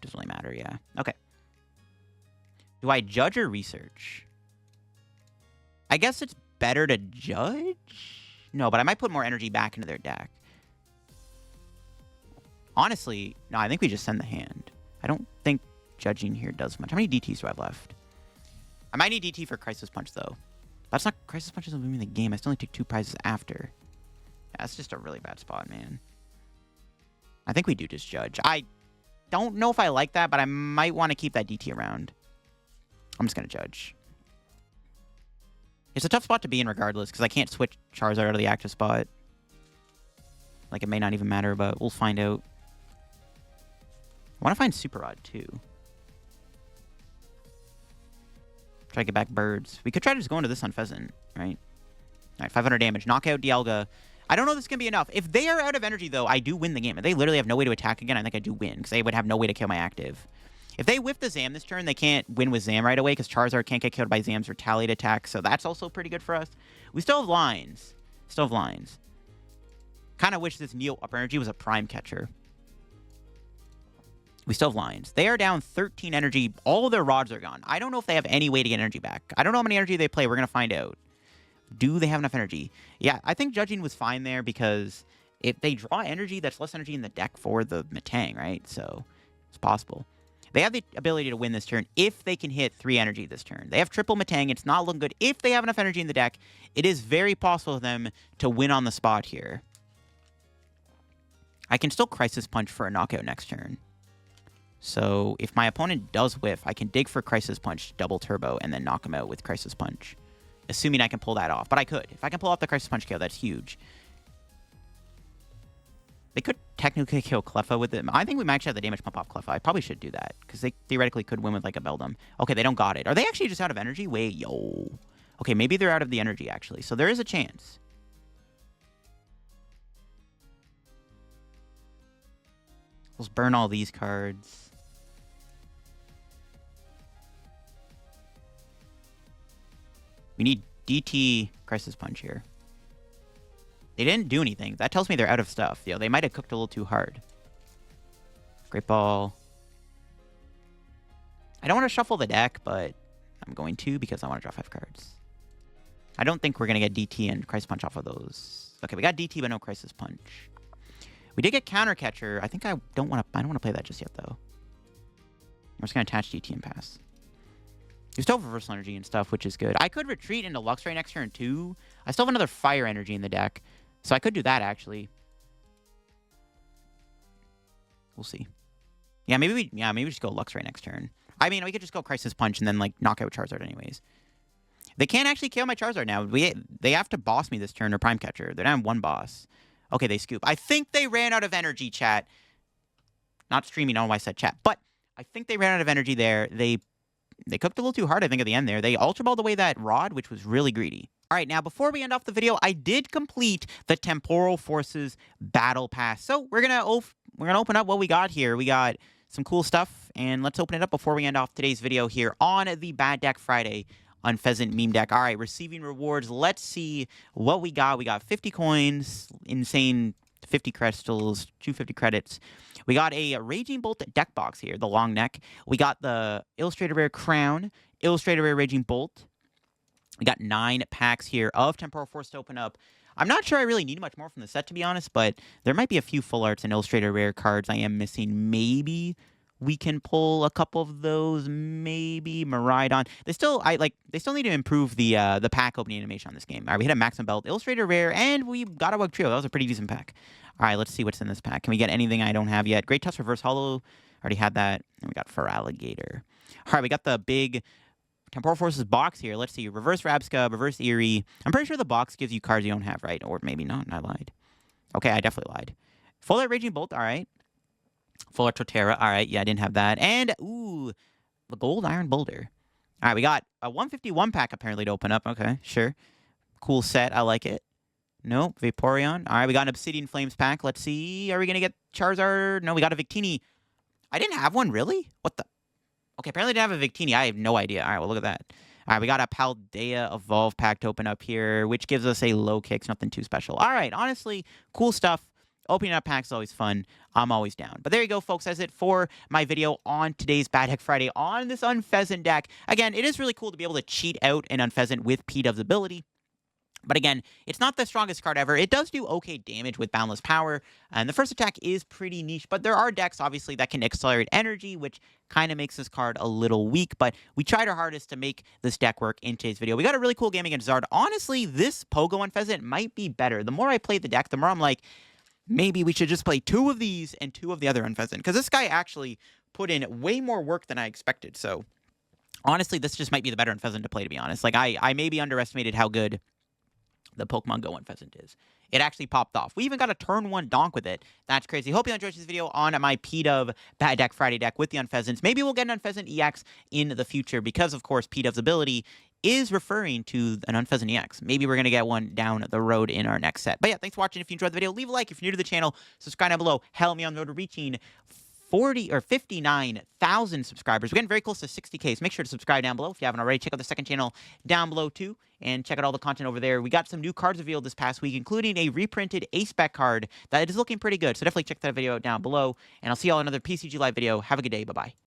doesn't really matter, yeah. Okay. Do I Judge or Research? I guess it's better to Judge? No, but I might put more energy back into their deck. Honestly, no, I think we just send the hand. I don't think Judging here does much. How many DTs do I have left? I might need DT for Crisis Punch, though. That's not... Crisis Punch doesn't win me the game. I still only take 2 prizes after. Yeah, that's just a really bad spot, man. I think we do just Judge. I don't know if I like that, but I might want to keep that DT around. I'm just going to Judge. It's a tough spot to be in regardless, because I can't switch Charizard out of the active spot. Like, it may not even matter, but we'll find out. I want to find Super Rod, too. Try to get back birds. We could try to just go into this Unfezant, right? All right, 500 damage. Knockout Dialga. I don't know if this is going to be enough. If they are out of energy, though, I do win the game. If they literally have no way to attack again, I think I do win, because they would have no way to kill my active. If they whiff the Zam this turn, they can't win with Zam right away, because Charizard can't get killed by Zam's retaliate attack, so that's also pretty good for us. We still have lines. Kind of wish this Neo Upper Energy was a Prime Catcher. We still have lines. They are down 13 energy. All of their rods are gone. I don't know if they have any way to get energy back. I don't know how many energy they play. We're going to find out. Do they have enough energy? Yeah, I think Judging was fine there because if they draw energy, that's less energy in the deck for the Metang, right? So it's possible. They have the ability to win this turn if they can hit 3 energy this turn. They have triple Metang. It's not looking good. If they have enough energy in the deck, it is very possible for them to win on the spot here. I can still Crisis Punch for a knockout next turn. So if my opponent does whiff, I can dig for Crisis Punch, double turbo, and then knock him out with Crisis Punch. Assuming I can pull that off. But I could. If I can pull off the Crisis Punch KO, that's huge. They could technically kill Cleffa with it. I think we might actually have the damage pump off Cleffa. I probably should do that. Because they theoretically could win with like a Beldum. Okay, they don't got it. Are they actually just out of energy? Wait, yo. Okay, maybe they're out of the energy, actually. So there is a chance. Let's burn all these cards. We need DT Crisis Punch here. They didn't do anything. That tells me they're out of stuff. You know, they might have cooked a little too hard. Great Ball. I don't want to shuffle the deck, but I'm going to because I want to draw 5 cards. I don't think we're going to get DT and Crisis Punch off of those. Okay, we got DT, but no Crisis Punch. We did get Counter Catcher. I think I don't want to play that just yet, though. I'm just going to attach DT and pass. You still have reversal energy and stuff, which is good. I could retreat into Luxray next turn, too. I still have another fire energy in the deck. So I could do that, actually. We'll see. Yeah, maybe we just go Luxray next turn. I mean, we could just go Crisis Punch and then, like, knock out Charizard anyways. They can't actually KO my Charizard now. They have to boss me this turn or Prime Catcher. They're down one boss. Okay, they scoop. I think they ran out of energy, chat. Not streaming, I don't know why I said chat. But I think they ran out of energy there. They cooked a little too hard, I think, at the end there. They Ultra Balled away that Rod, which was really greedy. All right, now, before we end off the video, I did complete the Temporal Forces Battle Pass. So we're gonna open up what we got here. We got some cool stuff, and let's open it up before we end off today's video here on the Bad Deck Friday Unfezant meme deck. All right, receiving rewards. Let's see what we got. We got 50 coins, insane 50 crystals, 250 credits. We got a Raging Bolt deck box here, the long neck. We got the Illustrator Rare Crown, Illustrator Rare Raging Bolt. We got 9 packs here of Temporal Force to open up. I'm not sure I really need much more from the set, to be honest, but there might be a few full arts and Illustrator Rare cards I am missing. Maybe we can pull a couple of those. Maybe Miraidon. They still need to improve the pack opening animation on this game. All right, we hit a Maximum Belt, Illustrator Rare, and we got a Wug Trio. That was a pretty decent pack. All right, let's see what's in this pack. Can we get anything I don't have yet? Great Tusk Reverse Hollow. Already had that. And we got Feraligatr. All right, we got the big Temporal Forces box here. Let's see. Reverse Rabsca, Reverse Eerie. I'm pretty sure the box gives you cards you don't have, right? Or maybe not. I lied. Okay, I definitely lied. Full Art Raging Bolt. All right. Full Art Torterra. All right. Yeah, I didn't have that. And, ooh, the Gold Iron Boulder. All right, we got a 151 pack apparently to open up. Okay, sure. Cool set. I like it. Nope. Vaporeon. All right, we got an Obsidian Flames pack. Let's see. Are we going to get Charizard? No, we got a Victini. I didn't have one, really? What the? Okay, apparently I didn't have a Victini. I have no idea. All right, well, look at that. All right, we got a Paldea Evolve pack to open up here, which gives us a low kicks, nothing too special. All right, honestly, cool stuff. Opening up packs is always fun. I'm always down. But there you go, folks. That's it for my video on today's Bad Deck Friday on this Unfezant deck. Again, it is really cool to be able to cheat out an Unfezant with Pidove's ability. But again, it's not the strongest card ever. It does do okay damage with Boundless Power, and the first attack is pretty niche, but there are decks, obviously, that can accelerate energy, which kind of makes this card a little weak, but we tried our hardest to make this deck work in today's video. We got a really cool game against Zard. Honestly, this Pogo Unfezant might be better. The more I play the deck, the more I'm like, maybe we should just play 2 of these and 2 of the other Unfezant, because this guy actually put in way more work than I expected, so honestly, this just might be the better Unfezant to play, to be honest. Like, I maybe underestimated how good the Pokemon Go Unfezant is. It actually popped off. We even got a turn 1 donk with it. That's crazy. Hope you enjoyed this video on my Pidove Bad Deck Friday deck with the Unfezants. Maybe we'll get an Unfezant EX in the future because, of course, Pidove's ability is referring to an Unfezant EX. Maybe we're going to get one down the road in our next set. But yeah, thanks for watching. If you enjoyed the video, leave a like. If you're new to the channel, subscribe down below. Help me on the road to reaching 59,000 subscribers. We're getting very close to 60K, so make sure to subscribe down below if you haven't already. Check out the second channel down below, too, and check out all the content over there. We got some new cards revealed this past week, including a reprinted A-Spec card that is looking pretty good, so definitely check that video out down below, and I'll see you all in another PCG Live video. Have a good day. Bye-bye.